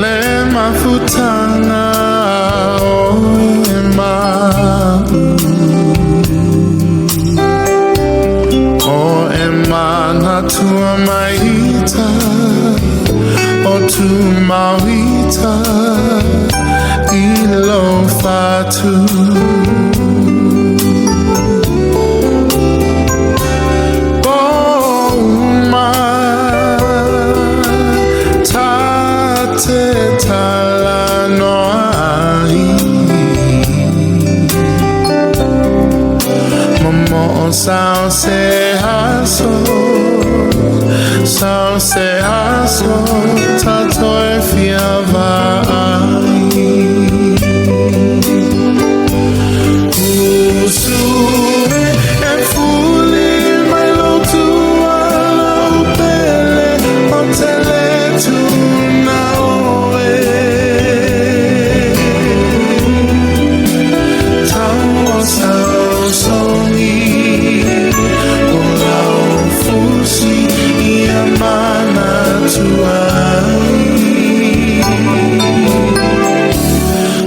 le mafutanga o emana tua maita o tu mawita ilo fatu Sao se haso, tato e fiavai. Usue e fuli mai lo tua la upele o tele tu na oe. Tau sao songi mana tuai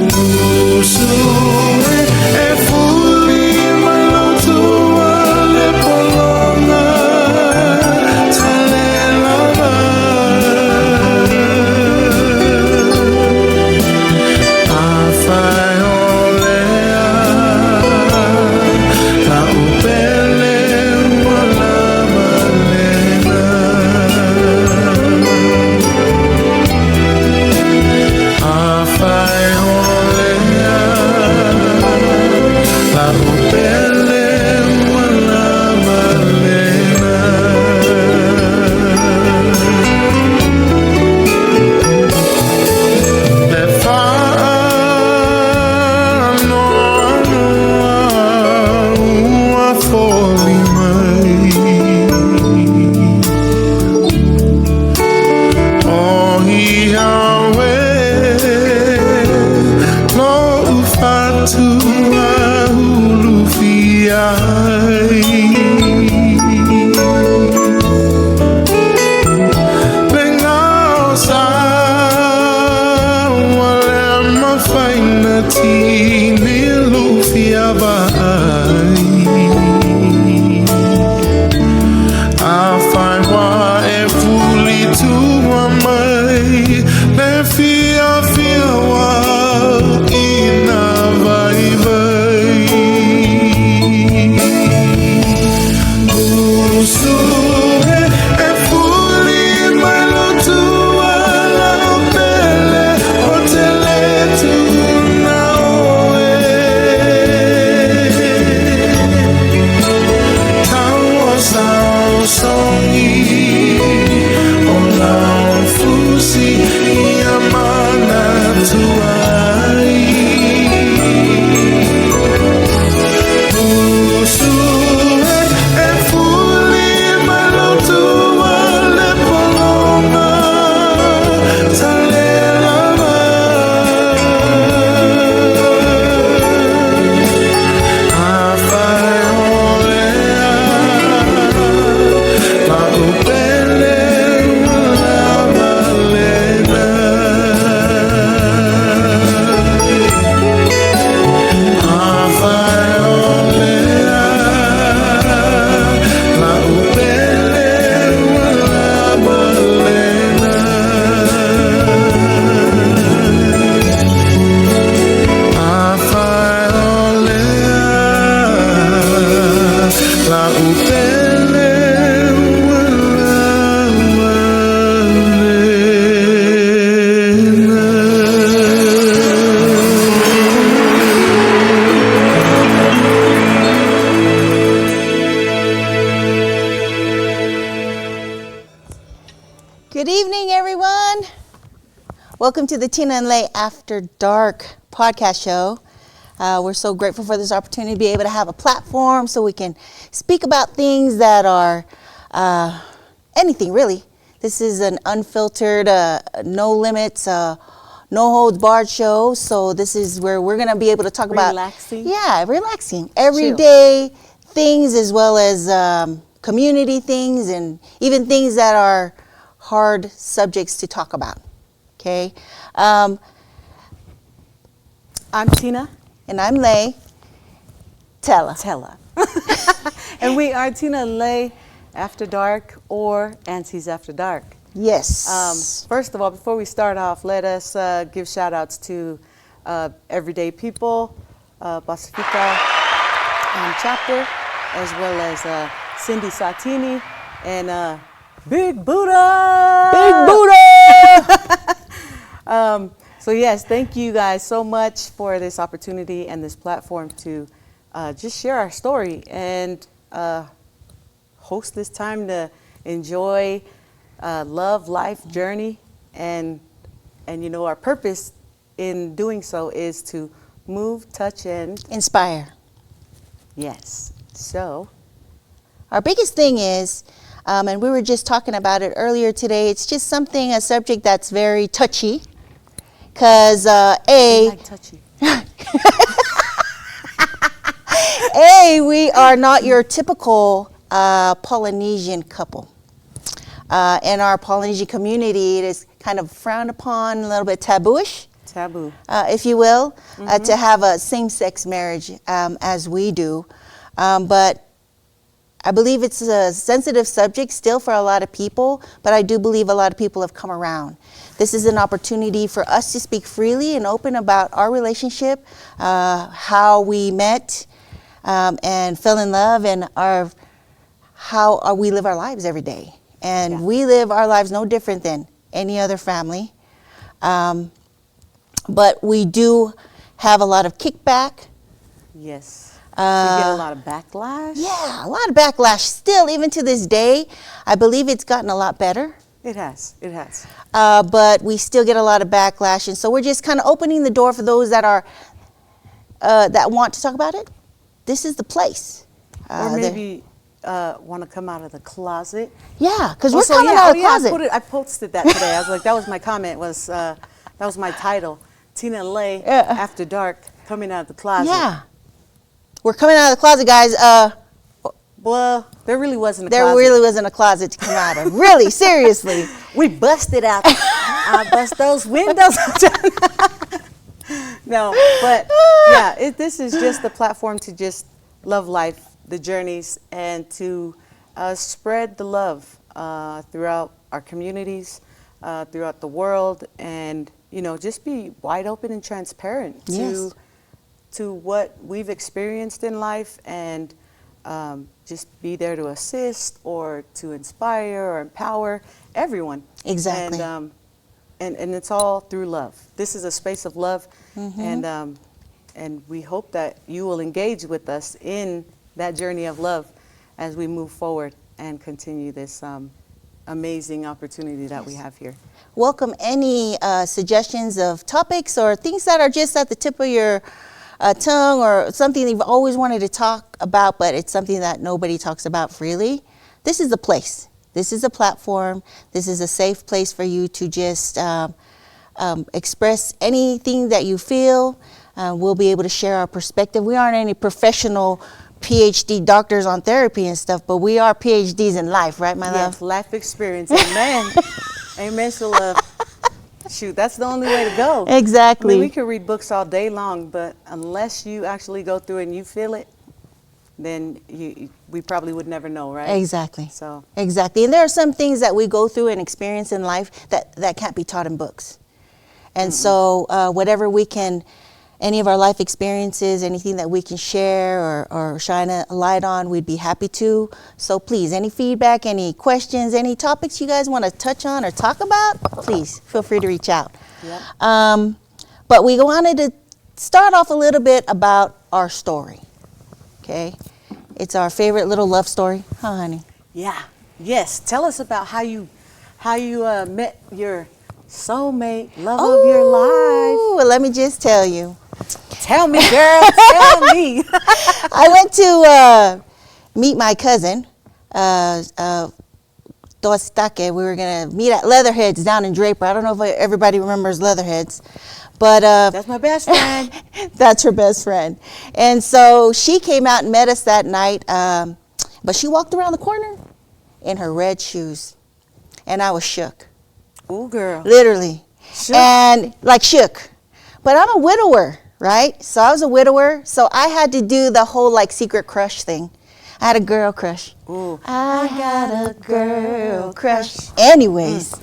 Usue e fuli mai lo tua le polonga tale lava Afai olea la upele Welcome to the Tina and Lei After Dark podcast show. We're so grateful for this opportunity to be able to have a platform so we can speak about things that are anything really. This is an unfiltered, no limits, no holds barred show. So this is where we're going to be able to talk about relaxing everyday things as well as community things and even things that are hard subjects to talk about. Okay. I'm Tina And I'm Lei Tela. Tela. And we are Tina and Lei After Dark, or Aunties After Dark. Yes. First of all, before we start off, let us give shout outs to everyday people, Pacifica chapter, as well as Cindy Satini and Big Buddha. Big Buddha! So yes, thank you guys so much for this opportunity and this platform to just share our story and host this time to enjoy love, life, journey, and you know, our purpose in doing so is to move, touch, and Inspire. yes. So Our biggest thing is, and we were just talking about it earlier today, it's just a subject that's very touchy. Because, I like touchy. we are not your typical Polynesian couple. In our Polynesian community, it is kind of frowned upon, a little bit tabooish, Taboo. if you will, to have a same-sex marriage as we do. But I believe it's a sensitive subject still for a lot of people, but I do believe a lot of people have come around. This is an opportunity for us to speak freely and open about our relationship, how we met and fell in love, and how we live our lives every day. And we live our lives no different than any other family. But we do have a lot of kickback. Yes. We get a lot of backlash. Yeah, a lot of backlash still, even to this day. I believe it's gotten a lot better. It has. It has. But we still get a lot of backlash. And so we're just kind of opening the door for those that are that want to talk about it. This is the place. Or maybe want to come out of the closet. Yeah, because we're coming out of the closet. I posted that today. I was like, that was my comment. That was my title. Tina and Lei After Dark, coming out of the closet. Yeah. We're coming out of the closet, guys. Well, there really wasn't a There closet. really wasn't a closet to come out of. Really, seriously. We busted out. I bust those windows. No, but yeah, this is just a platform to just love life, the journeys, and to spread the love throughout our communities, throughout the world, and you know, just be wide open and transparent to what we've experienced in life, and just be there to assist or to inspire or empower everyone. Exactly. And it's all through love. This is a space of love, and we hope that you will engage with us in that journey of love as we move forward and continue this amazing opportunity that we have here. Welcome any suggestions of topics or things that are just at the tip of your tongue, or something that you've always wanted to talk about, but it's something that nobody talks about freely. This is the place. This is a platform. This is a safe place for you to just express anything that you feel. We'll be able to share our perspective. We aren't any professional PhD doctors on therapy and stuff, but we are PhDs in life, right, my love? Yes, life experience. Amen. Amen to love. Shoot, that's the only way to go. Exactly. I mean, we could read books all day long, but unless you actually go through it and you feel it, then we probably would never know, right? Exactly. So exactly. And there are some things that we go through and experience in life that can't be taught in books. And so whatever we can, any of our life experiences, anything that we can share or shine a light on, we'd be happy to. So please, any feedback, any questions, any topics you guys want to touch on or talk about, please feel free to reach out. Yep. But we wanted to start off a little bit about our story. Okay? It's our favorite little love story. Huh, honey? yeah, yes. Tell us about how you met your soulmate, love of your life. Well, let me just tell you. Tell me, girl. Tell me. I went to meet my cousin, Toastake. We were going to meet at Leatherheads down in Draper. I don't know if everybody remembers Leatherheads, but That's my best friend. that's her best friend. And so she came out and met us that night, but she walked around the corner in her red shoes. and I was shook. Ooh, girl. Literally. Shook. And like shook. But I'm a widower, right? So I was a widower. So I had to do the whole like secret crush thing. I had a girl crush. Ooh. I got a girl crush. Anyways,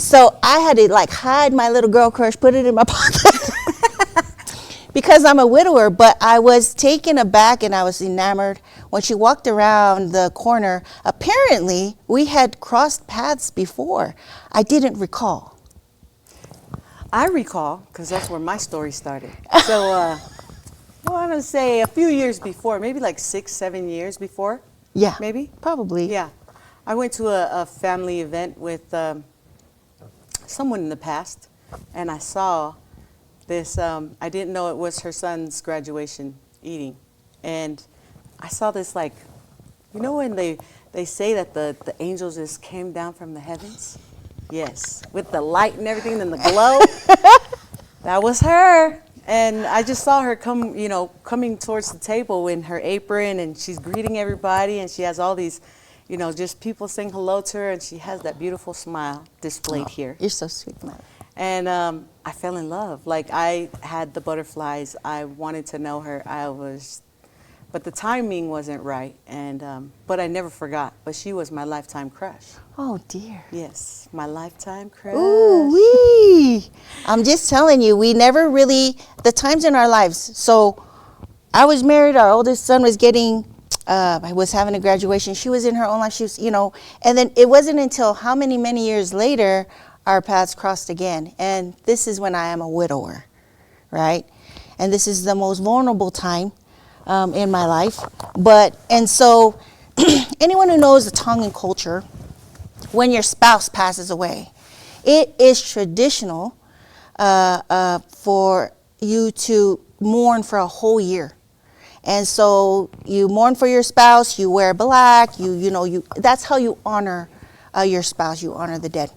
so I had to like hide my little girl crush, put it in my pocket. Because I'm a widower, but I was taken aback and I was enamored when she walked around the corner. Apparently, we had crossed paths before. I didn't recall. I recall, because that's where my story started. So, I want to say a few years before, maybe like 6, 7 years before. Yeah. Maybe? Probably. Yeah. I went to a family event with someone in the past, and I saw this, I didn't know it was her son's graduation eating. And I saw this like, you know when they say that the angels just came down from the heavens? Yes, with the light and everything and the glow. That was her. And I just saw her coming towards the table in her apron, and she's greeting everybody, and she has all these, just people saying hello to her, and she has that beautiful smile displayed here. You're so sweet, Mom. And I fell in love. Like, I had the butterflies. I wanted to know her. But the timing wasn't right. And but I never forgot. But she was my lifetime crush. Oh, dear. Yes, my lifetime crush. Ooh, wee. I'm just telling you, we never really, the times in our lives. So I was married. Our oldest son was I was having a graduation. She was in her own life. She was, and then it wasn't until how many years later our paths crossed again. And this is when I am a widower, right? And this is the most vulnerable time in my life. And so anyone who knows the Tongan culture, when your spouse passes away, it is traditional for you to mourn for a whole year. And so you mourn for your spouse, you wear black, that's how you honor your spouse, you honor the dead.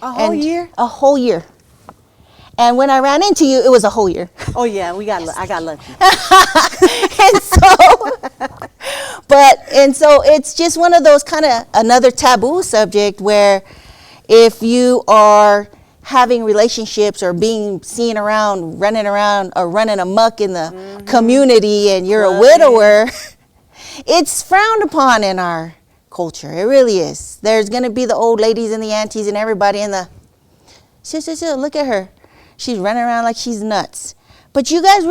A whole year? A whole year. And when I ran into you, it was a whole year. Oh yeah, I got lucky. and so it's just one of those kind of another taboo subject where if you are having relationships or being seen around, running amok in the community and you're a widower, it's frowned upon in our culture. It really is. There's going to be the old ladies and the aunties and everybody in the, look at her. She's running around like she's nuts. But you guys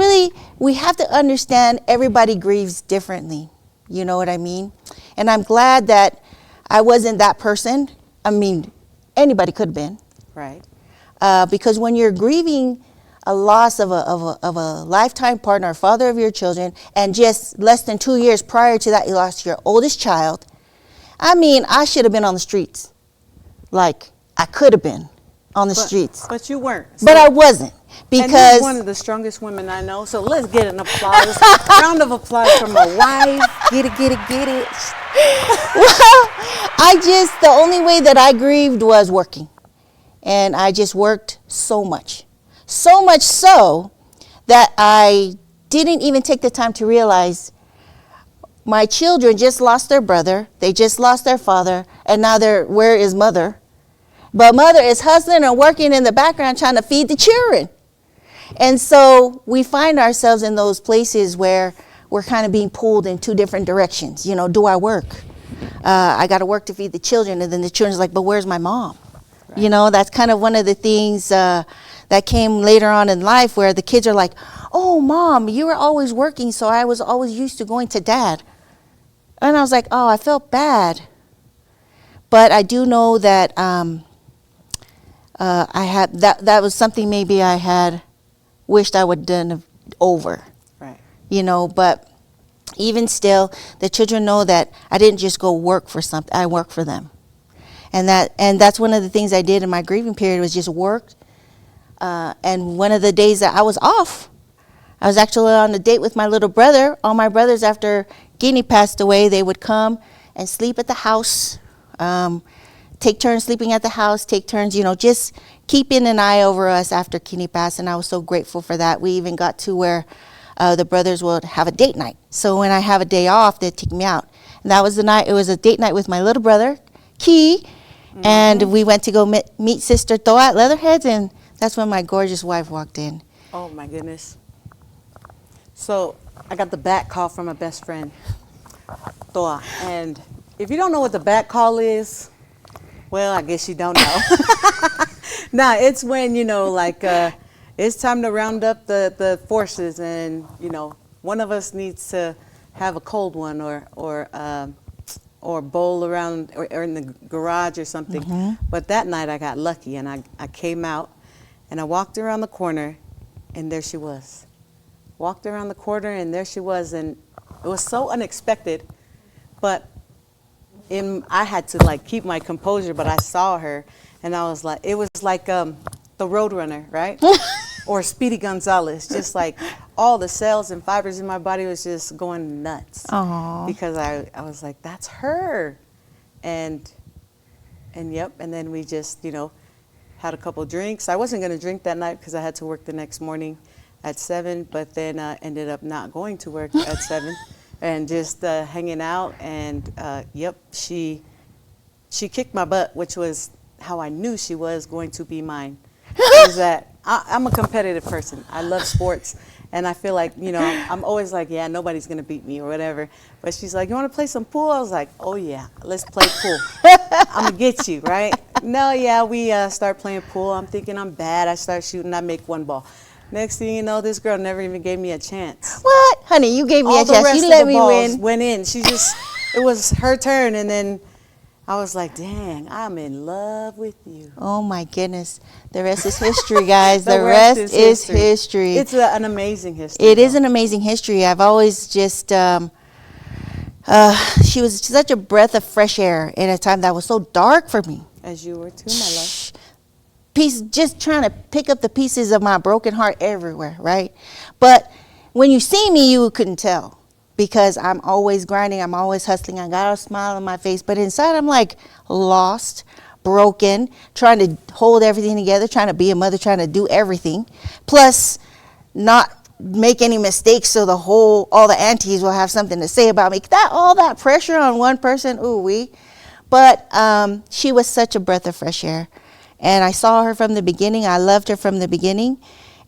we have to understand everybody grieves differently. You know what I mean? And I'm glad that I wasn't that person. I mean, anybody could have been. Right. Because when you're grieving a loss of a lifetime partner, father of your children, and just less than 2 years prior to that, you lost your oldest child. I mean, I should have been on the streets. Like, I could have been on the streets. But you weren't. But I wasn't. And Because you're one of the strongest women I know. So let's get an applause. Round of applause for my wife. Get it. Well, the only way that I grieved was working. And I just worked so much. So much so that I didn't even take the time to realize my children just lost their brother. They just lost their father. And now where is mother? But mother is hustling and working in the background trying to feed the children. And so we find ourselves in those places where we're kind of being pulled in two different directions. Do I work? I got to work to feed the children. And then the children's like, but where's my mom? Right. That's kind of one of the things that came later on in life where the kids are like, oh, Mom, you were always working, so I was always used to going to Dad. And I was like, oh, I felt bad. But I do know that I had that was something maybe I had wished I would have done over. Right. But even still, the children know that I didn't just go work for something. I worked for them. And that's one of the things I did in my grieving period was just work. And one of the days that I was off, I was actually on a date with my little brother. All my brothers, after Guinea passed away, they would come and sleep at the house, take turns sleeping at the house, take turns, just keeping an eye over us after Guinea passed. And I was so grateful for that. We even got to where the brothers would have a date night. So when I have a day off, they'd take me out. And that was the night. It was a date night with my little brother, Key, And we went to go meet Sister Toa at Leatherheads, and that's when my gorgeous wife walked in. Oh my goodness. So I got the back call from my best friend, Toa. And if you don't know what the back call is, well, I guess you don't know. Nah, it's when, like it's time to round up the forces, and, one of us needs to have a cold one or bowl around or in the garage or something. But that night I got lucky, and I came out and I walked around the corner, and there she was. Walked around the corner, and there she was, and it was so unexpected, but I had to like keep my composure, but I saw her, and I was like, it was like the Roadrunner, right? Or Speedy Gonzalez, just like all the cells and fibers in my body was just going nuts. Aww. Because I was like, that's her. And yep, and then we just, had a couple drinks. I wasn't going to drink that night because I had to work the next morning at 7, but then ended up not going to work at 7 and just hanging out. And yep, she kicked my butt, which was how I knew she was going to be mine. Is that I'm a competitive person. I love sports, and I feel like, I'm always like, yeah, nobody's going to beat me or whatever. But she's like, you want to play some pool? I was like, oh, yeah, let's play pool. I'm going to get you, right? No, yeah, we start playing pool. I'm thinking I'm bad. I start shooting. I make one ball. Next thing you know, this girl never even gave me a chance. What? Honey, you gave me All a the chance. rest You of let the me balls win. went in. It was her turn, and then I was like, dang, I'm in love with you. Oh my goodness. The rest is history, guys. the rest is history. It's an amazing history. It is an amazing history. I've always just, she was such a breath of fresh air in a time that was so dark for me. As you were too, my love. Just trying to pick up the pieces of my broken heart everywhere, right? But when you see me, you couldn't tell, because I'm always grinding, I'm always hustling, I got a smile on my face, but inside I'm like lost, broken, trying to hold everything together, trying to be a mother, trying to do everything, plus not make any mistakes so all the aunties will have something to say about me. All that pressure on one person, But she was such a breath of fresh air. And I saw her from the beginning. I loved her from the beginning.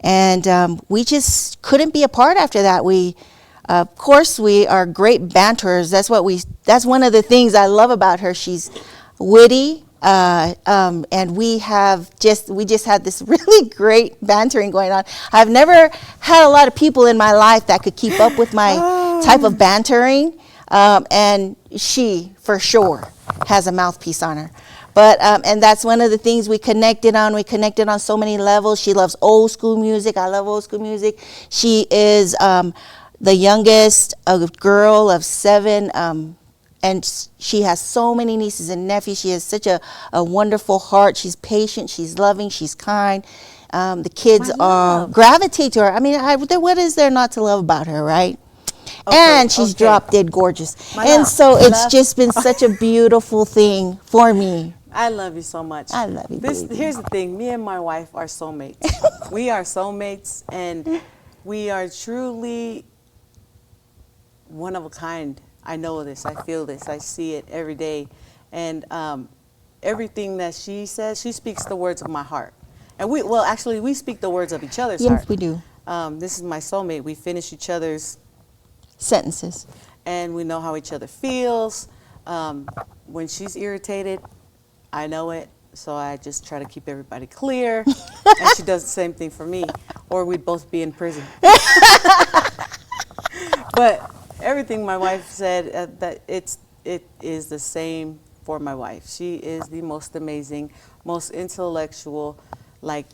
And we just couldn't be apart after that. Of course, we are great banterers. That's one of the things I love about her. She's witty. And we just had this really great bantering going on. I've never had a lot of people in my life that could keep up with my type of bantering. And she, for sure, has a mouthpiece on her. But and that's one of the things we connected on. We connected on so many levels. She loves old school music. I love old school music. She is the youngest, a girl of 7, and she has so many nieces and nephews. She has such a wonderful heart. She's patient. She's loving. She's kind. The kids gravitate to her. I mean, what is there not to love about her, right? And she's drop dead gorgeous. So it's just been such a beautiful thing for me. I love you so much. I love you, baby. Here's the thing. Me and my wife are soulmates. We are soulmates, and we are truly one of a kind. I know this. I feel this. I see it every day. And everything that she says, she speaks the words of my heart. And we speak the words of each other's heart. Yes, we do. This is my soulmate. We finish each other's sentences. And we know how each other feels. When she's irritated, I know it. So I just try to keep everybody clear. And she does the same thing for me. Or we'd both be in prison. But everything my wife said, that it is the same for my wife. She is the most amazing, most intellectual, like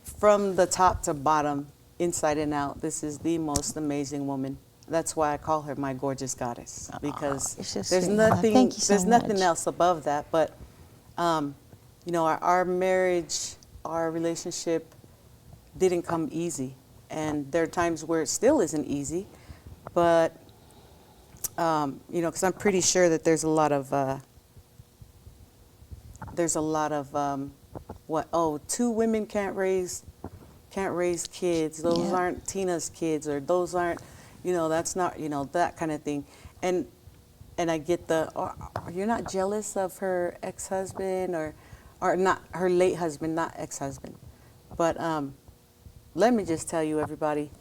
from the top to bottom, inside and out. This is the most amazing woman. That's why I call her my gorgeous goddess, because there's nothing else above that. But our marriage, our relationship didn't come easy, and there are times where it still isn't easy. But because I'm pretty sure that there's a lot of two women can't raise kids. Those aren't Tina's kids, or those aren't, that's not, that kind of thing. And and I get the, oh, you're not jealous of her ex-husband or not her late husband, not ex-husband. But let me just tell you, everybody,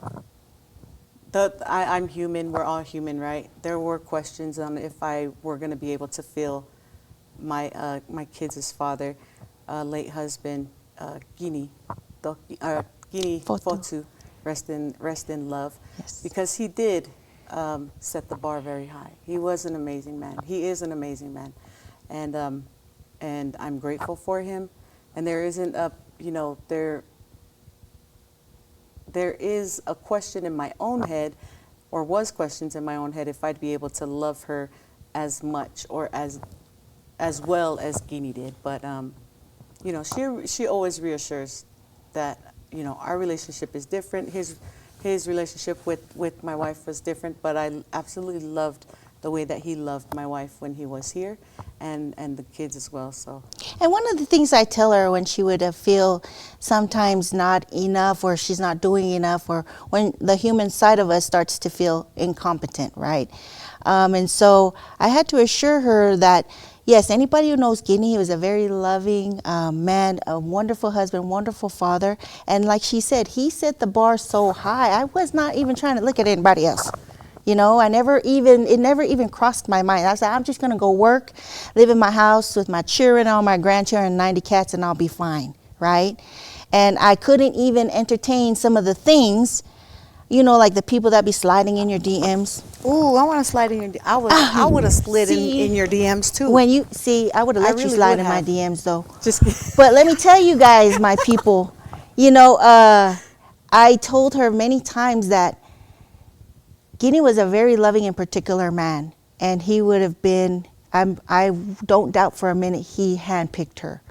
I'm human. We're all human, right? There were questions on if I were going to be able to feel my kids' father, late husband, Guinea Fotu, rest in love, Yes. because he did set the bar very high. He was an amazing man. He is an amazing man, and I'm grateful for him. And there isn't a, there is a question in my own head, or was questions in my own head, if I'd be able to love her as much or as well as Guinea did. But she always reassures that our relationship is different. His relationship with my wife was different, but I absolutely loved the way that he loved my wife when he was here, and the kids as well. So. And one of the things I tell her when she would feel sometimes not enough, or she's not doing enough, or when the human side of us starts to feel incompetent, right? And so I had to assure her that, yes, anybody who knows Guinea, he was a very loving man, a wonderful husband, wonderful father. And like she said, he set the bar so high. I was not even trying to look at anybody else. It never even crossed my mind. I said, I'm just going to go work, live in my house with my children, all my grandchildren, 90 cats, and I'll be fine, right? And I couldn't even entertain some of the things, like the people that be sliding in your DMs. Ooh, I want to slide in your DMs. I would have slid in your DMs too. When you see, I would have let you really slide would in have. my DMs though. Just kidding. But let me tell you guys, my people, I told her many times that Guinea was a very loving and particular man, and he would have been, I don't doubt for a minute, he handpicked her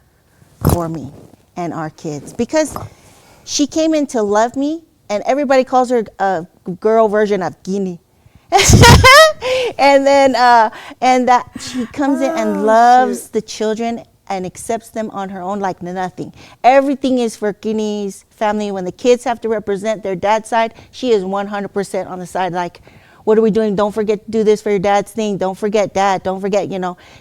for me and our kids, because she came in to love me, and everybody calls her a girl version of Guinea. And then, and that she comes in and loves the children and accepts them on her own like nothing. Everything is for Guinea's family. When the kids have to represent their dad's side, she is 100% on the side. Like, what are we doing? Don't forget to do this for your dad's thing. Don't forget dad. Don't forget,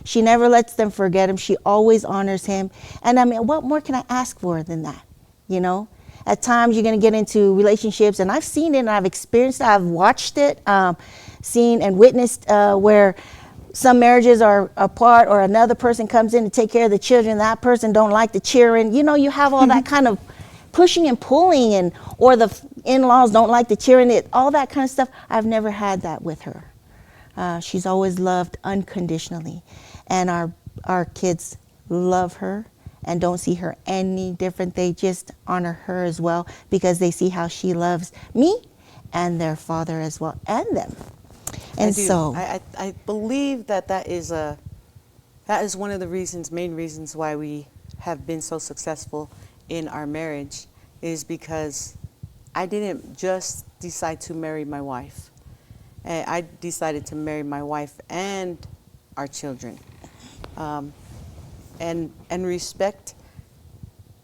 She never lets them forget him. She always honors him. And I mean, what more can I ask for than that? At times you're going to get into relationships, and I've seen it and I've experienced it. I've watched it, seen and witnessed where some marriages are apart, or another person comes in to take care of the children. That person don't like the children. You have all that kind of pushing and pulling, or the in-laws don't like the children. All that kind of stuff. I've never had that with her. She's always loved unconditionally, and our kids love her and don't see her any different. They just honor her as well, because they see how she loves me and their father as well, and them. And so I believe that is one of the main reasons why we have been so successful in our marriage, is because I didn't just decide to marry my wife. I decided to marry my wife and our children, and respect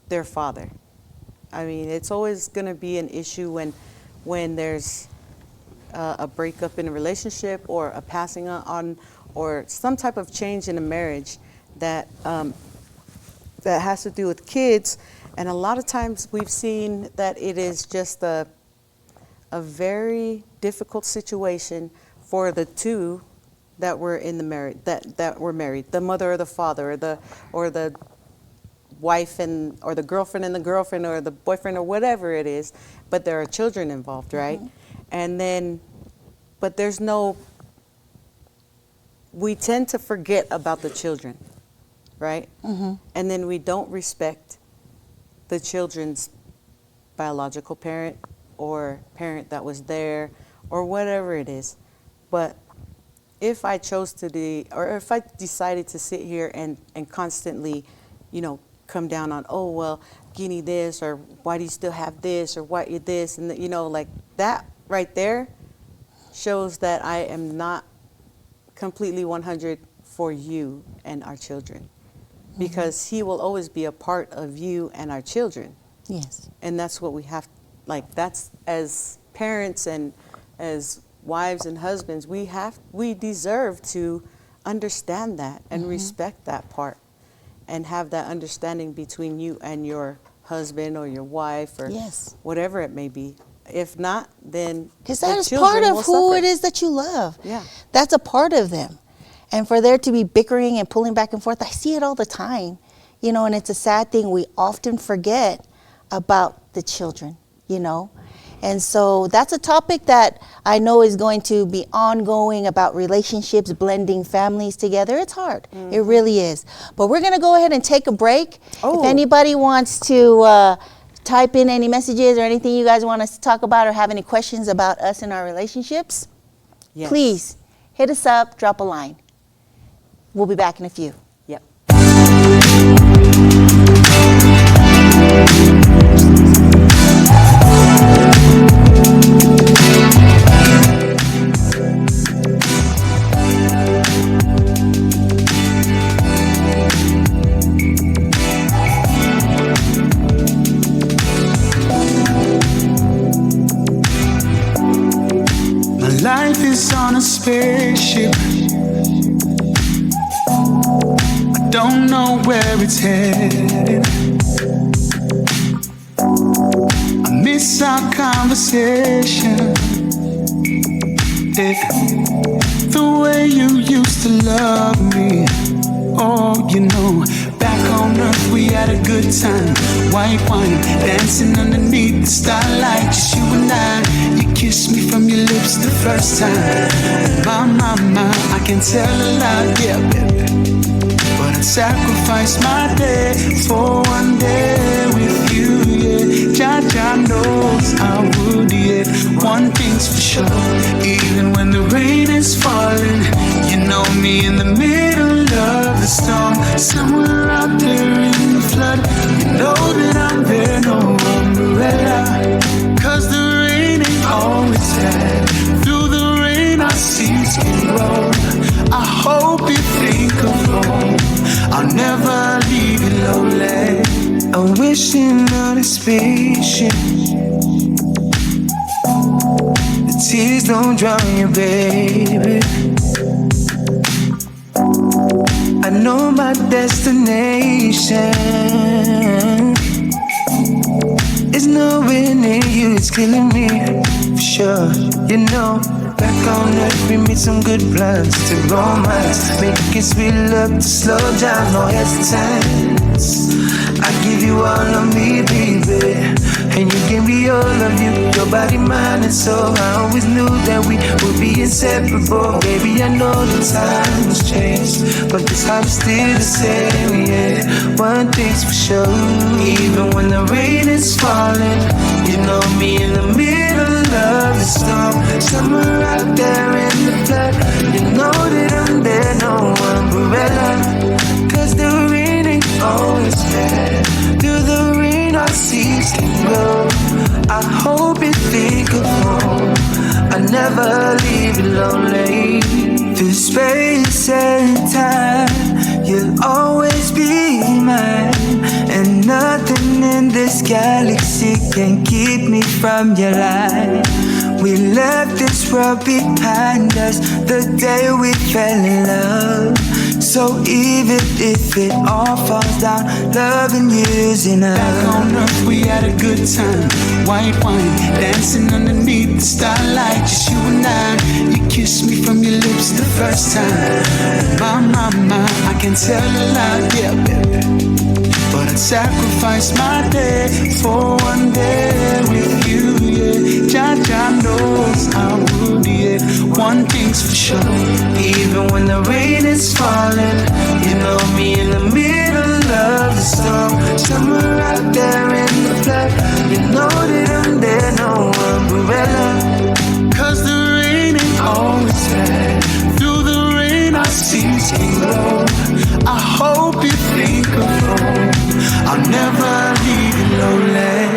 their father. I mean, it's always going to be an issue when there's a breakup in a relationship, or a passing on, or some type of change in a marriage that has to do with kids. And a lot of times we've seen that it is just a very difficult situation for the two that were in the marriage, that were married, the mother or the father, or the wife or the girlfriend and the girlfriend, or the boyfriend, or whatever it is, but there are children involved, right? Mm-hmm. And then, but we tend to forget about the children, right? Mm-hmm. And then we don't respect the children's biological parent, or parent that was there, or whatever it is. But if I chose or if I decided to sit here and constantly, come down on, oh, well, Guinea this, or why do you still have this, or why you this, and like that right there shows that I am not completely 100 for you and our children, because he will always be a part of you and our children. Yes. And that's what we have, that's as parents and as wives and husbands, we deserve to understand that and respect that part, and have that understanding between you and your husband or your wife or Yes. whatever it may be. If not, then Because the that is children part will of who suffer. it is that you love. Yeah. That's a part of them. And for there to be bickering and pulling back and forth, I see it all the time. You know, and it's a sad thing. We often forget about the children, you know. And so that's a topic that I know is going to be ongoing, about relationships, blending families together. It's hard. It really is. But we're going to go ahead and take a break. Oh. If anybody wants to type in any messages or anything you guys want us to talk about, or have any questions about us and our relationships, Yes. please hit us up, drop a line. We'll be back in a few. Yep. My life is on a spaceship. I don't know where it's headed. I miss our conversation. Yeah. The way you used to love me. Oh, you know, back on earth we had a good time. White wine, dancing underneath the starlight. Just you and I, you kissed me from your lips the first time. My, I can tell a lot, yeah, baby. But I'd sacrifice my day for one day with you, yeah. Jah knows I would, yeah. One thing's for sure, even when the rain is falling, you know me in the middle of the storm. Somewhere out there in the flood, you know that I'm there, no umbrella. Cause the rain ain't always bad. Through the rain our seas can roll. I hope you think of home. I'll never leave you lonely. I'm wishing on a spaceship. The tears don't drown you, baby. I know my destination. It's nowhere near you, it's killing me, for sure. You know, back on earth we made some good plans to romance, making sweet love to slow down, no hesitance. I give you all of me, baby, and you give me all of you, your body, mind, and soul. I always knew that we would be inseparable. Baby, I know the time has changed, but this heart is still the same, yeah. One thing's for sure, even when the rain is falling, you know me in the middle of the storm. Somewhere out there in the flood, you know that I'm there, no umbrella. Cause the rain ain't always bad. Through the rain our seas can go. I hope you think of home. I never leave you lonely. Through space and time, you'll always be mine. And nothing in this galaxy can keep me from your light. We left this world behind us the day we fell in love. So even if it all falls down, loving you's enough. Back on earth we had a good time. White wine, dancing underneath the starlight. Just you and I, you kissed me from your lips the first time. My, I can tell a lot, yeah, baby. But I'd sacrifice my day for one day with you, yeah. Jah knows I would, yeah. One thing's for sure, even when the rain is falling, you know me in the middle of the storm. Somewhere out there in the flood, you know that I'm there, no umbrella. Cause the rain ain't always bad. Through the rain our seas can grow. I hope you think of home. I'll never leave you lonely.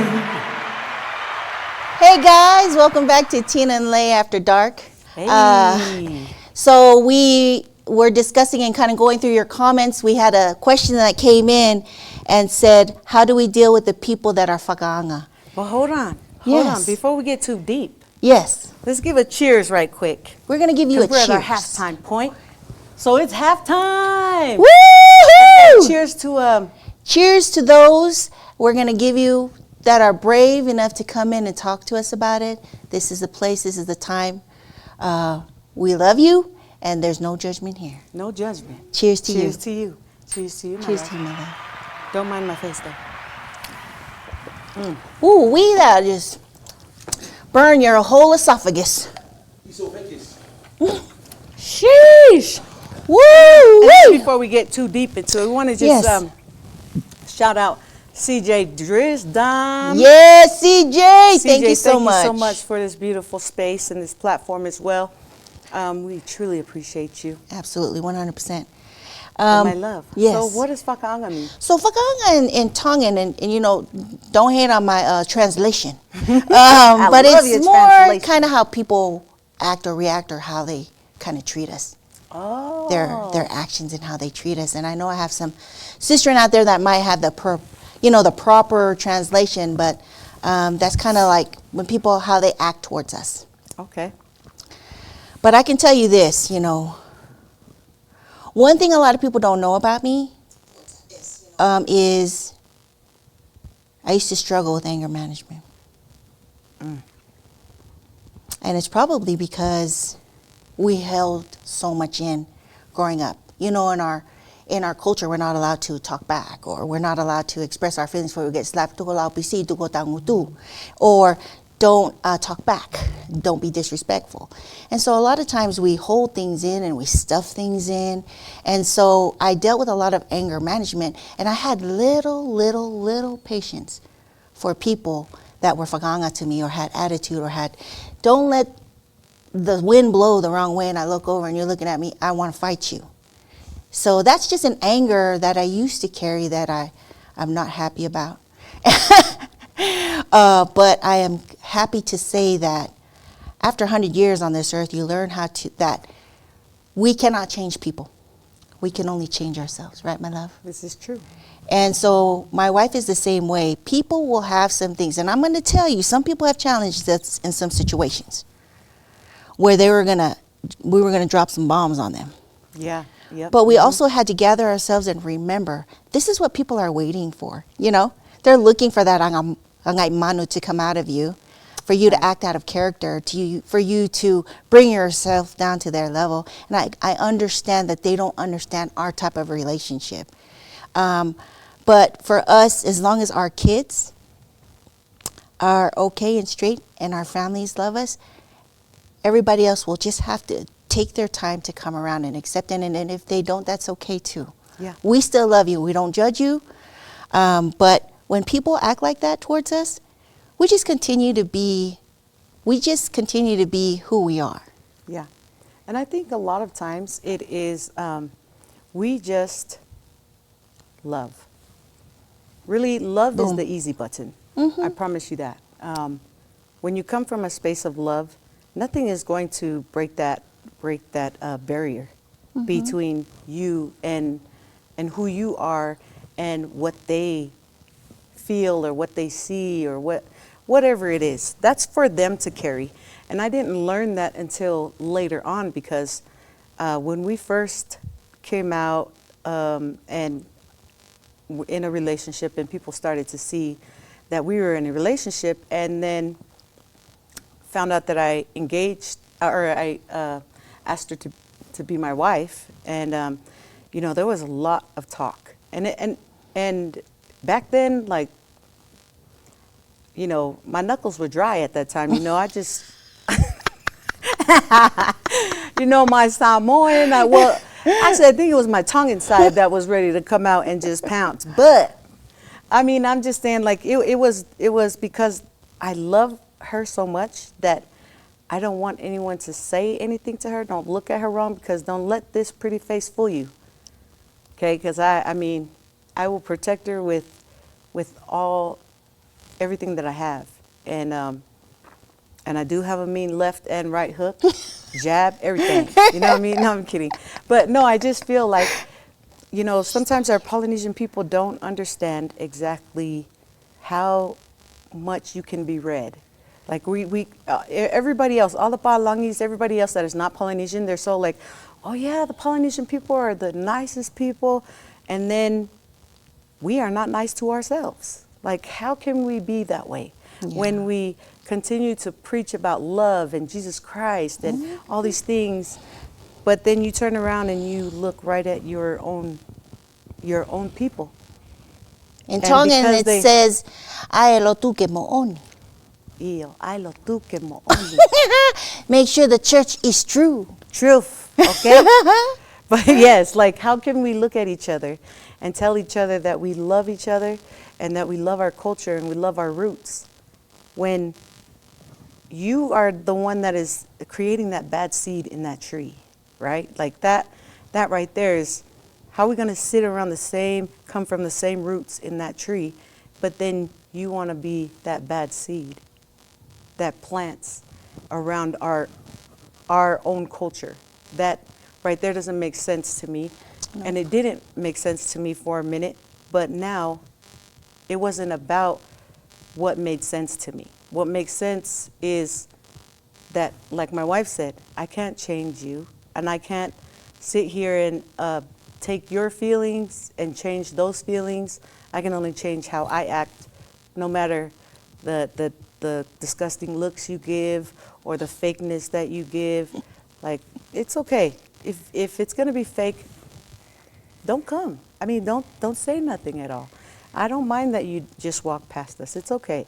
Hey guys, welcome back to Tina and Lei After Dark. Hey. So we were discussing and kind of going through your comments. We had a question that came in and said, how do we deal with the people that are faganga? Well, hold on. Yes. Before we get too deep. Yes. Let's give a cheers right quick. We're going to give you a 'Cause we're cheers. at our halftime point. So it's halftime. Woo-hoo! Cheers to Cheers to those we're going to give you that are brave enough to come in and talk to us about it. This is the place, this is the time. We love you, and there's no judgment here. no judgment. Cheers to Cheers you. to you. Cheers to you, my Cheers love. to you, my love. Don't mind my face though. Ooh, we that just burn your whole esophagus. Sheesh. Woo! And Woo! before we get too deep into it, we want to just Yes. shout out CJ Drisdom. Yes, CJ. CJ, Thank you so much. Thank you so much for this beautiful space and this platform as well. We truly appreciate you. Absolutely, 100%. My love. Yes. So what does Whakaanga mean? So whakaanga in Tongan, and you know, don't hate on my translation, but love your it's more translation. kind of how people act or react or how they kind of treat us. Oh. Their actions and how they treat us. And I know I have some sisters out there that might have the proper translation, but that's kind of like when people how they act towards us. Okay. But I can tell you this, you know, one thing a lot of people don't know about me is I used to struggle with anger management. And it's probably because we held so much in growing up. You know, in our culture, we're not allowed to talk back, or we're not allowed to express our feelings before we get slapped. Or don't talk back. Don't be disrespectful. And so a lot of times we hold things in and we stuff things in. And so I dealt with a lot of anger management, and I had little patience for people that were whakaanga to me or had attitude or don't let the wind blow the wrong way and I look over and you're looking at me, I want to fight you. So that's just an anger that I used to carry that I'm not happy about. But I am happy to say that after 100 years on this earth, you learn that we cannot change people. We can only change ourselves, right, my love? This is true. And so my wife is the same way. People will have some things, and I'm going to tell you, some people have challenged us in some situations where we were going to drop some bombs on them. Yeah. Yep. But we also had to gather ourselves and remember, this is what people are waiting for, you know? They're looking for that angay manu to come out of you, for you to act out of character, for you to bring yourself down to their level. And I understand that they don't understand our type of relationship. But for us, as long as our kids are okay and straight and our families love us, everybody else will just have to take their time to come around and accept it. And if they don't, that's okay too. Yeah. We still love you. We don't judge you. But when people act like that towards us, we just continue to be who we are. Yeah. And I think a lot of times it is, we just love. Really, love is Boom. the easy button. Mhm. I promise you that. When you come from a space of love, nothing is going to break that barrier between you and who you are and what they feel or what they see or whatever it is. That's for them to carry. And I didn't learn that until later on, because when we first came out and in a relationship and people started to see that we were in a relationship, and then found out that I engaged or I asked her to be my wife, and you know, there was a lot of talk, and back then, like, you know, my knuckles were dry at that time. You know, I just you know, my Samoan, actually I think it was my tongue inside that was ready to come out and just pounce. But I mean, I'm just saying, like, it was because I love her so much that I don't want anyone to say anything to her. Don't look at her wrong, because don't let this pretty face fool you. Okay, because I mean, I will protect her with everything that I have, and I do have a mean left and right hook, jab, everything. You know what I mean? No, I'm kidding. But no, I just feel like, you know, sometimes our Polynesian people don't understand exactly how much you can be read. Like everybody else, all the Palangis, everybody else that is not Polynesian, they're so like, oh yeah, the Polynesian people are the nicest people. And then we are not nice to ourselves. Like, how can we be that way when we continue to preach about love and Jesus Christ and all these things, but then you turn around and you look right at your own people. In Tongan, it says, "Ai lo tu ke mo oni." Ai lo tu ke mo oni. Make sure the church is true. Truth, okay? But yes, like, how can we look at each other and tell each other that we love each other and that we love our culture and we love our roots when you are the one that is creating that bad seed in that tree, right? Like that right there is, how are we going to sit around come from the same roots in that tree, but then you want to be that bad seed that plants around our own culture? That right there doesn't make sense to me. No. And it didn't make sense to me for a minute, but now it wasn't about what made sense to me. What makes sense is that, like my wife said, I can't change you, and I can't sit here and take your feelings and change those feelings. I can only change how I act, no matter the disgusting looks you give or the fakeness that you give. Like, it's okay. If it's gonna be fake, don't come. I mean, don't say nothing at all. I don't mind that you just walk past us. It's okay.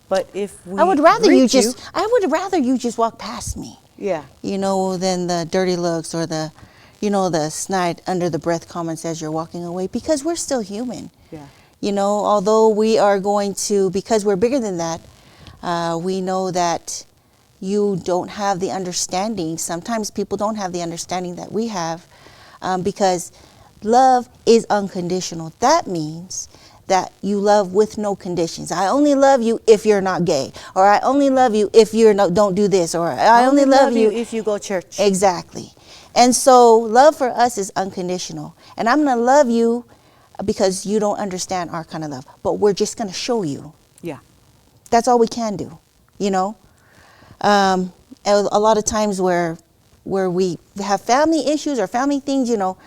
But if we I would rather you greet just walk past me. Yeah. You know, than the dirty looks or the snide under the breath comments as you're walking away, because we're still human. Yeah. You know, although we are going to, because we're bigger than that, we know that you don't have the understanding. Sometimes people don't have the understanding that we have, because love is unconditional. That means that you love with no conditions. I only love you if you're not gay, or I only love you if don't do this, or I only love you if you go to church. Exactly. And so love for us is unconditional. And I'm going to love you because you don't understand our kind of love, but we're just going to show you. Yeah. That's all we can do, you know. And a lot of times where we have family issues or family things, you know,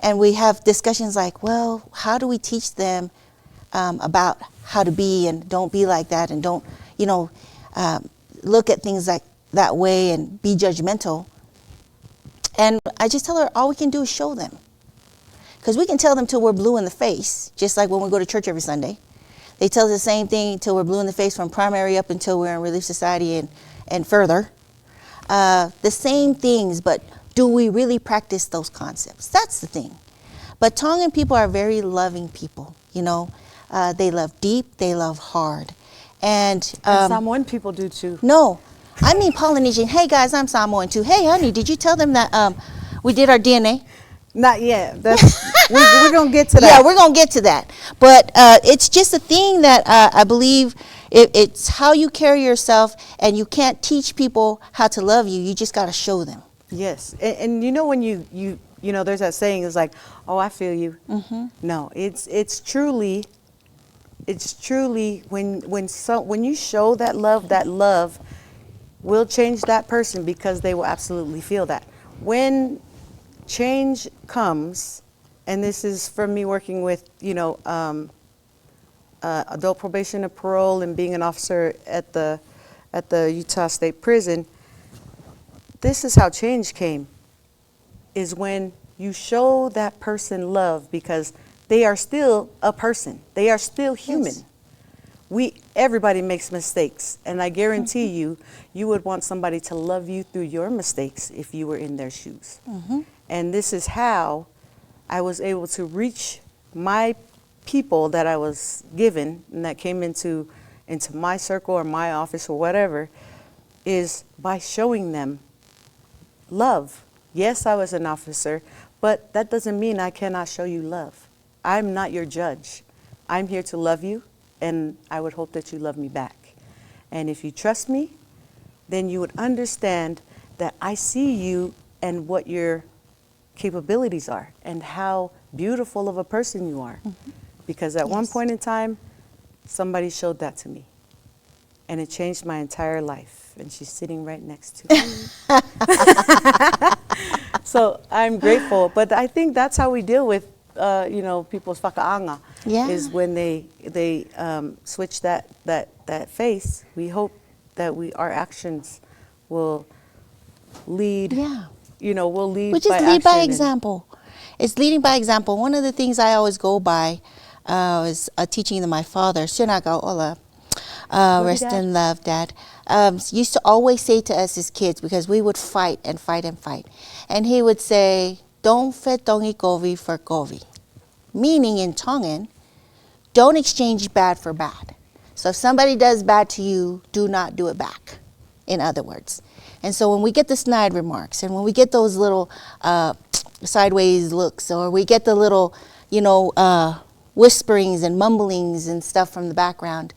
and we have discussions like, well, how do we teach them about how to be and don't be like that, and don't, you know, look at things like that way and be judgmental. And I just tell her, all we can do is show them. Because we can tell them till we're blue in the face, just like when we go to church every Sunday. They tell us the same thing till we're blue in the face, from primary up until we're in Relief Society and further. The same things, but do we really practice those concepts? That's the thing. But Tongan people are very loving people, you know. They love deep, they love hard. And Samoan people do too. No, I mean Polynesian. Hey guys, I'm Samoan too. Hey honey, did you tell them that we did our DNA? Not yet. We're going to get to that. Yeah, we're going to get to that. But it's just a thing that I believe it's how you carry yourself, and you can't teach people how to love you. You just got to show them. Yes. And you know, when you know, there's that saying, it's like, oh, I feel you. Mm-hmm. No, it's truly when you show that love will change that person, because they will absolutely feel that. When change comes, and this is from me working with, you know, adult probation and parole and being an officer at the Utah State Prison, this is how change came, is when you show that person love, because they are still a person. They are still human. Yes. Everybody makes mistakes, and I guarantee you would want somebody to love you through your mistakes if you were in their shoes. Mm-hmm. And this is how I was able to reach my people that I was given and that came into my circle or my office or whatever, is by showing them love. Yes, I was an officer, but that doesn't mean I cannot show you love. I'm not your judge. I'm here to love you, and I would hope that you love me back. And if you trust me, then you would understand that I see you and what your capabilities are and how beautiful of a person you are. Mm-hmm. Because at one point in time, somebody showed that to me. and it changed my entire life. And she's sitting right next to me. So I'm grateful. But I think that's how we deal with, people's whakaanga. Yeah. Is when they switch that face. We hope that our actions will lead. Yeah. We'll lead. Which is by lead by action and- example. It's leading by example. One of the things I always go by is a teaching of my father, Shinagao Ola, rest Dad? in love, Dad, used to always say to us as kids, because we would fight and fight and fight. And he would say, "Don't fetongi kovi for kovi," meaning in Tongan, don't exchange bad for bad. So if somebody does bad to you, do not do it back, in other words. And so when we get the snide remarks, and when we get those little sideways looks, or we get the little, whisperings and mumblings and stuff from the background,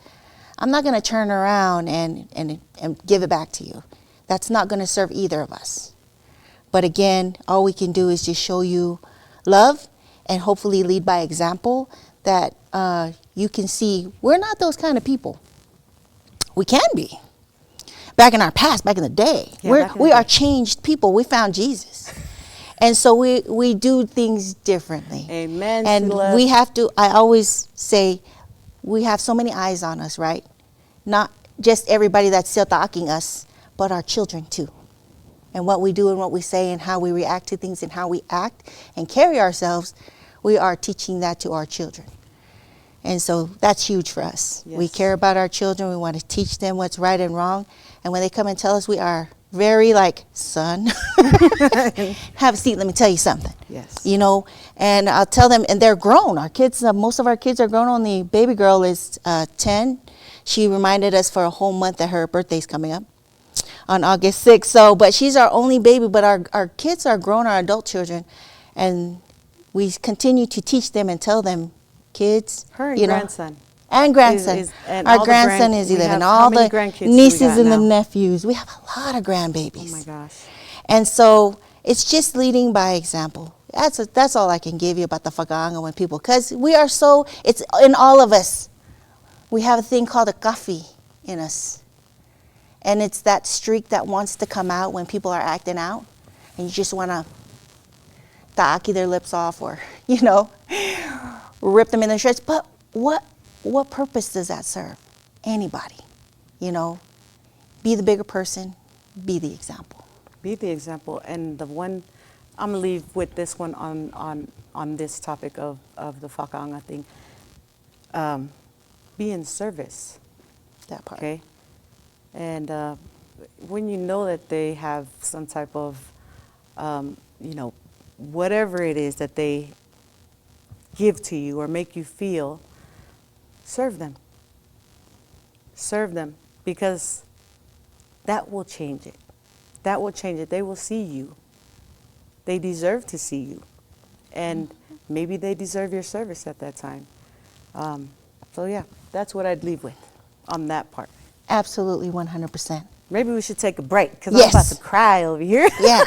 I'm not going to turn around and give it back to you. That's not going to serve either of us. But again, all we can do is just show you love and hopefully lead by example, that you can see we're not those kind of people. We can be. Back in our past, back in the day, we are changed people. We found Jesus. And so we do things differently. Amen. And Sheila. we have to, I always say, we have so many eyes on us, right? Not just everybody that's attacking us, but our children too. And what we do and what we say and how we react to things and how we act and carry ourselves, we are teaching that to our children. And so that's huge for us. Yes. We care about our children. We want to teach them what's right and wrong. And when they come and tell us, we are very like, son, have a seat, let me tell you something. Yes. And I'll tell them, and they're grown. Our kids, most of our kids are grown. Only baby girl is 10. She reminded us for a whole month that her birthday's coming up on August 6th. So, but she's our only baby, but our kids are grown, our adult children. And we continue to teach them and tell them, kids, Her and grandson. And grandson. And our all the grandson grand- is we 11. have- All how many the grandkids do we nieces got and the now? nephews. We have a lot of grandbabies. Oh my gosh. And so it's just leading by example. That's all I can give you about the whakaanga when people, because we are so, it's in all of us. We have a thing called a kafi in us. And it's that streak that wants to come out when people are acting out. And you just want to ta'aki their lips off, or, rip them in their shirts. But what purpose does that serve? Anybody, be the bigger person, be the example. Be the example. And the one, I'm gonna leave with this one on this topic of the whakaanga thing. Be in service. That part. Okay. And when you know that they have some type of, whatever it is that they give to you or make you feel, serve them. Serve them, because that will change it. That will change it. They will see you. They deserve to see you. And maybe they deserve your service at that time. So yeah, that's what I'd leave with on that part. Absolutely, 100%. Maybe we should take a break, because Yes. I'm about to cry over here. Yeah.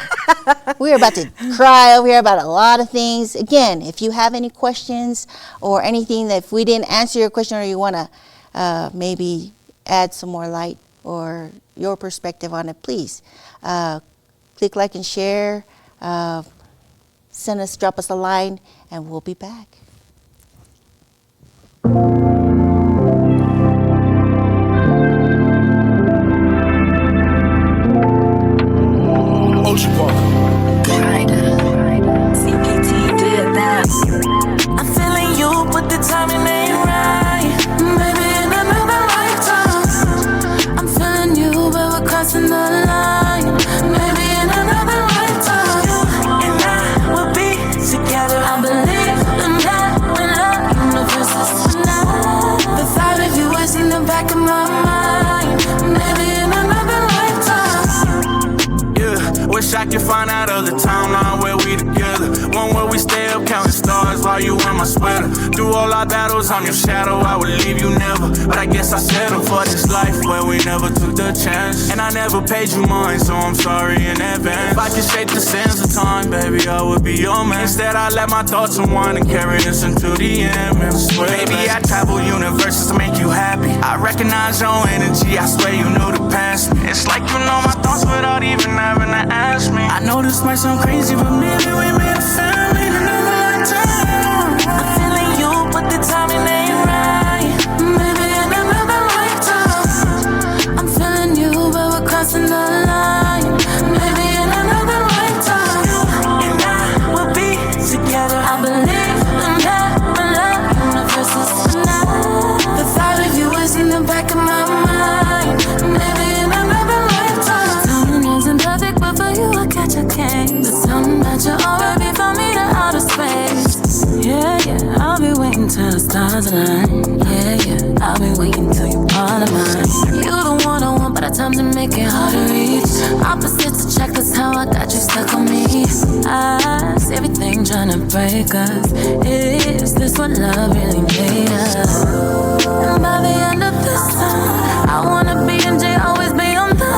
We're about to cry over here about a lot of things. Again, if you have any questions or anything that if we didn't answer your question, or you want to maybe add some more light or your perspective on it, please click like and share. Drop us a line, and we'll be back. Ocean Park. CPT did that. I'm feeling you, but the timing ain't right. Maybe in another lifetime. I'm feeling you, but we're crossing the line. Maybe in another lifetime. You and I will be together. I believe in that, when love universes tonight. The thought of you is in the back of my mind. Maybe in another lifetime. Yeah, wish I could find out of the timeline where we together. One where we stay up counting stars while call you in my sweater. Through all our battles, I'm your shadow, I would leave you never. But I guess I settled for this life where we never took the chance. And I never paid you mine, so I'm sorry in advance. If I could shape the sands of time, baby, I would be your man. Instead, I let my thoughts unwind and carry us into the end. Man, I swear, baby, I travel universes to make you happy. I recognize your energy, I swear you knew to pass me. It's like you know my thoughts without even having to ask me. I know this might sound crazy, but maybe we made a family in another lifetime. I'm feeling you, but the timing ain't right. Maybe in another lifetime. I'm feeling you, but we're crossing the line. Maybe in another lifetime. And I will be together. I believe in that, my love, universes tonight. The thought of you is in the back of my mind. Maybe in another lifetime. Timing isn't perfect, but for you I catch a case. There's something that you already found me to outer space. Yeah, yeah, I'll be waiting till the stars align. Yeah, yeah, I'll be waiting till you're part of mine. You the one I want, but at times it make it hard to reach. Opposites attract, that's how I got you stuck on me. I see everything trying to break us. Is this what love really made us? And by the end of this song, I wanna be in J, always be on the.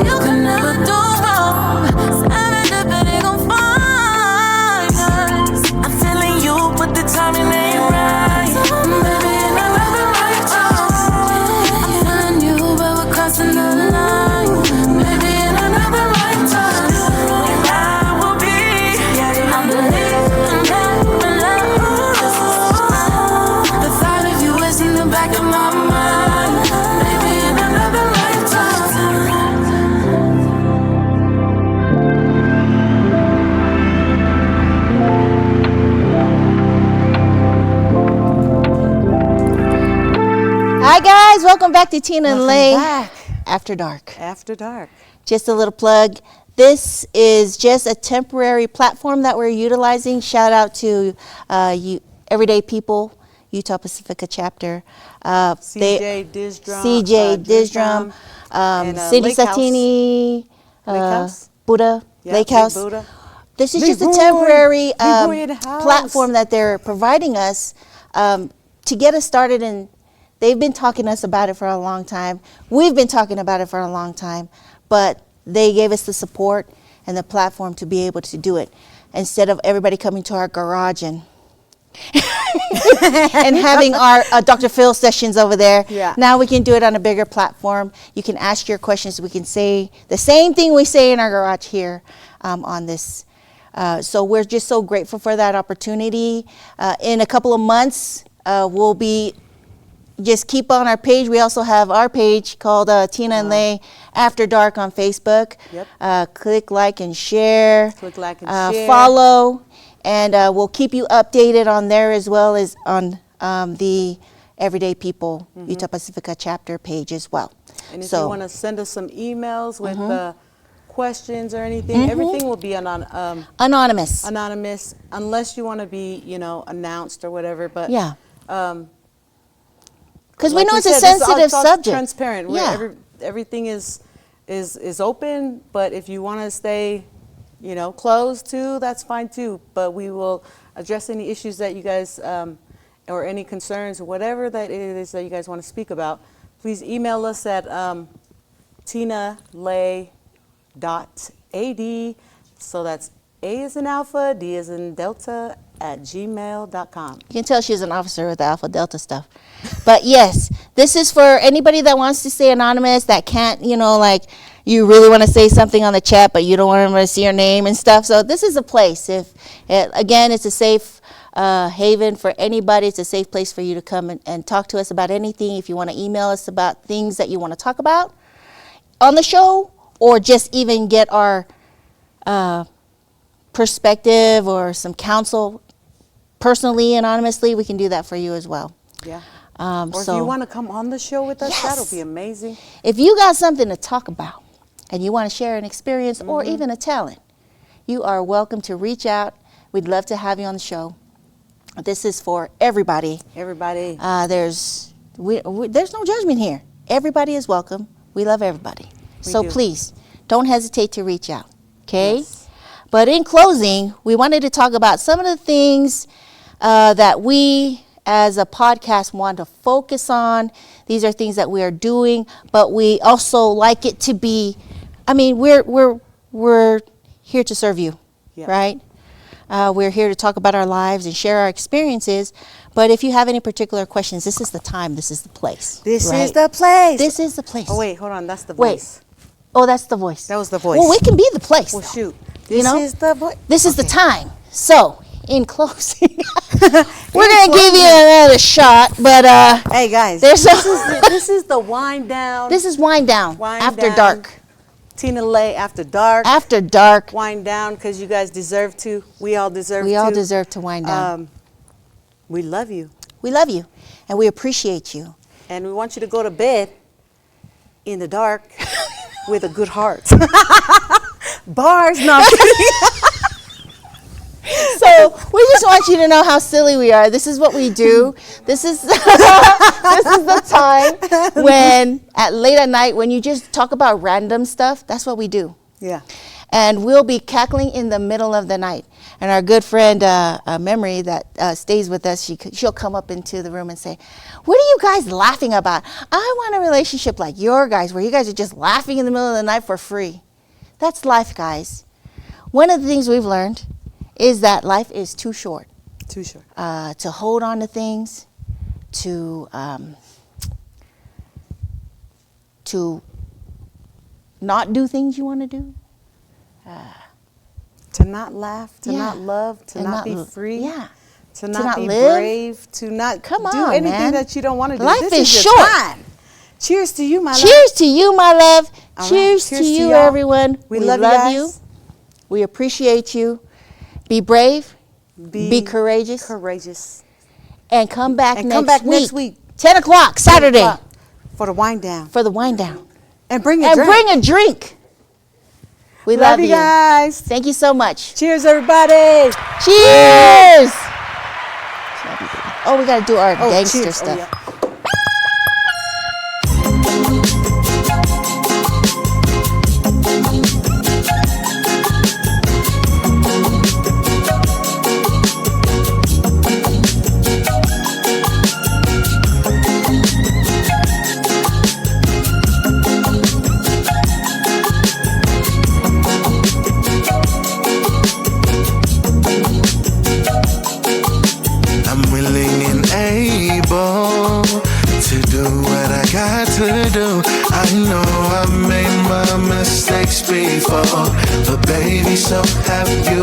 You can never do wrong. Serendipity gon' find us. I'm feeling you, but the timing ain't right. Maybe in another lifetime. I'm feeling you, but we're crossing the line. Maybe in another lifetime. And I will be, I believe in that, my love. The thought of you is in the back of my mind. Maybe in another lifetime. Hi guys, welcome back to Tina and Welcome Lei back. After Dark. After dark. Just a little plug. This is just a temporary platform that we're utilizing. Shout out to you, everyday people, Utah Pacifica chapter. CJ Dizdrum. CJ Dizdrum, and, Cindy Lake House. Satini, Lake House. Buddha, Yeah, Lake Big House. Buddha. This is Big just a boy. temporary Big boy in the house. platform that they're providing us to get us started. And they've been talking to us about it for a long time. We've been talking about it for a long time, but they gave us the support and the platform to be able to do it instead of everybody coming to our garage and and having our Dr. Phil sessions over there. Yeah. Now we can do it on a bigger platform. You can ask your questions. We can say the same thing we say in our garage here on this. So we're just so grateful for that opportunity. In a couple of months, we'll be just keep on our page. We also have our page called Tina and Lei After Dark on Facebook. Yep. Click like and share. Click like and share. Follow. And we'll keep you updated on there as well as on the Everyday People Utah Pacifica chapter page as well. And if you want to send us some emails with questions or anything, everything will be anonymous. anonymous, unless you want to be, announced or whatever. But Yeah. Because like we know we it's a said, sensitive it's all subject. transparent. Yeah. Everything is open. But if you want to stay, closed too, that's fine too. But we will address any issues that you guys or any concerns or whatever that it is that you guys want to speak about. Please email us at tinalei.ad. So that's A as in Alpha, D as in Delta @gmail.com. You can tell she's an officer with the Alpha Delta stuff. But yes, this is for anybody that wants to stay anonymous, that can't, you really want to say something on the chat, but you don't want them to see your name and stuff. So this is a place. Again, it's a safe haven for anybody. It's a safe place for you to come and talk to us about anything. If you want to email us about things that you want to talk about on the show, or just even get our perspective or some counsel personally, anonymously, we can do that for you as well. Yeah. Or if you want to come on the show with us, Yes. that'll be amazing. If you got something to talk about and you want to share an experience or even a talent, you are welcome to reach out. We'd love to have you on the show. This is for everybody. Everybody. There's no judgment here. Everybody is welcome. We love everybody. So do. please, don't hesitate to reach out. Okay? Yes. But in closing, we wanted to talk about some of the things that we as a podcast want to focus on. These are things that we are doing, but we also like it to be, I mean, we're here to serve you, right? We're here to talk about our lives and share our experiences. But if you have any particular questions, this is the time, this is the place. This right? is the place. This is the place. Oh, wait, hold on. That's the Wait. voice. Oh, that's the voice. That was the voice. Well, we can be the place. Well, shoot. You know? This is the voice. This is the time. So, in closing, we're going to give you another shot, but Hey, guys. there's This is the wind down. this is wind down Wind after down. dark. Tina Lay After Dark. After dark, Wind down because you guys deserve to. We all deserve to. we all deserve to wind down. We love you. We love you, and we appreciate you. And we want you to go to bed in the dark with a good heart. Bars, no. I'm kidding. So we just want you to know how silly we are. This is what we do. This is this is the time when late at night when you just talk about random stuff. That's what we do. Yeah. And we'll be cackling in the middle of the night. And our good friend Memory that stays with us, she'll come up into the room and say, "What are you guys laughing about? I want a relationship like your guys, where you guys are just laughing in the middle of the night for free." That's life, guys. One of the things we've learned is that life is too short. Too short. To hold on to things, to not do things you want to do. To not laugh, to Yeah. not love, to And not be not- free. yeah. To not be live. brave, to not Come do on, anything man. that you don't want to do. Life This is your short. time. Cheers to you, my love. Cheers to you, my love. All right. Cheers to Cheers to you, y'all. everyone. We love you guys. We appreciate you. Be brave. Be courageous. Courageous. And come back, And next, come back week. next week. 10 o'clock, Saturday. 10 o'clock for the wind down. For the wind down. And bring a And drink. bring a drink. We love love you guys. Thank you so much. Cheers, everybody. Cheers. Oh, we got to do our gangster cheers. stuff. Yeah. I'm willing and able to do what I got to do. I know I made my mistakes before, but baby, so have you.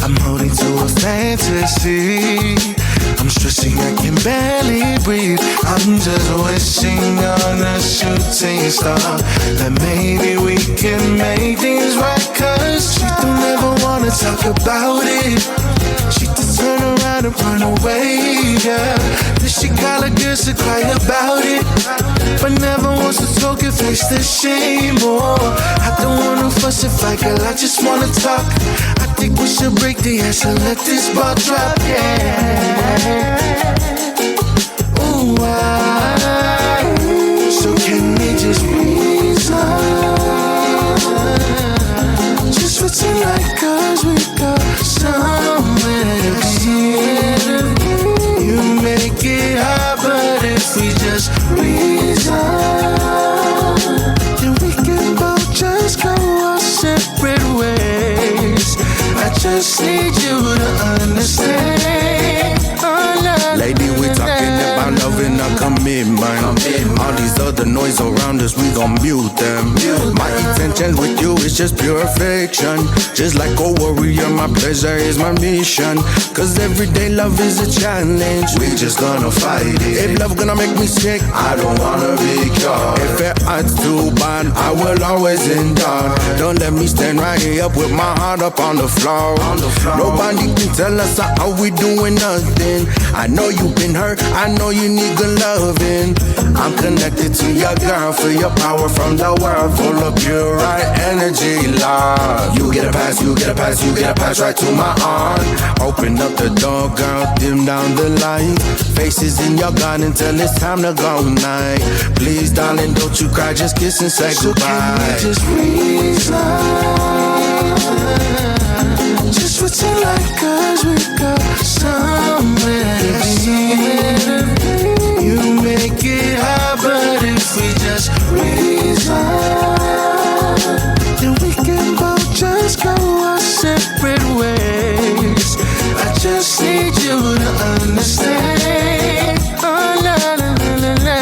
I'm holding to a fantasy. I'm stressing, I can barely breathe. I'm just wishing on a shooting star that maybe we can make things right. Cause she don't ever wanna talk about it. She just turn around and run away, yeah. Then she got a girl to cry about it, but never wants to talk and face the shame. Oh, I don't wanna fuss and fight, girl, I just wanna talk. I think we should break the ice and let this ball drop, yeah. Ooh, so can we just reason? Just for tonight, cause we got somewhere to be. You make it hard, but if we just reason, then we can both just go our separate ways. I just need you to understand. Oh, no, Lady, we talking about love and a commitment. All these other noise around us, we gon' mute them. My intention with you is just pure affection. Just like a warrior, my pleasure is my mission. Cause everyday love is a challenge. We just gonna fight it. If love gonna make me sick, I don't wanna be cured. If it hurts too bad, I will always endure. Don't let me stand right here up with my heart up on the floor. Nobody can tell us how we doing nothing. I know you've been hurt, I know you need good loving. I'm connected to your girl, feel your power from the world, full of pure right energy, love. You get a pass, you get a pass, you get a pass right to my arm. Open up the door, girl, dim down the light. Faces in your garden till it's time to go night. Please, darling, don't you cry, just kiss and say so goodbye. can we just reason? Just pretend like 'cause we got somewhere to be. You make it hard, but if we just reason, then we can both just go our separate ways. I just need you to understand. Oh, la la la la la.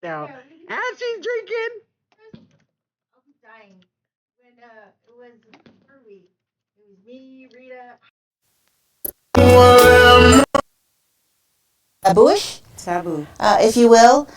So, as she's drinking, A bush, Taboo. if you will.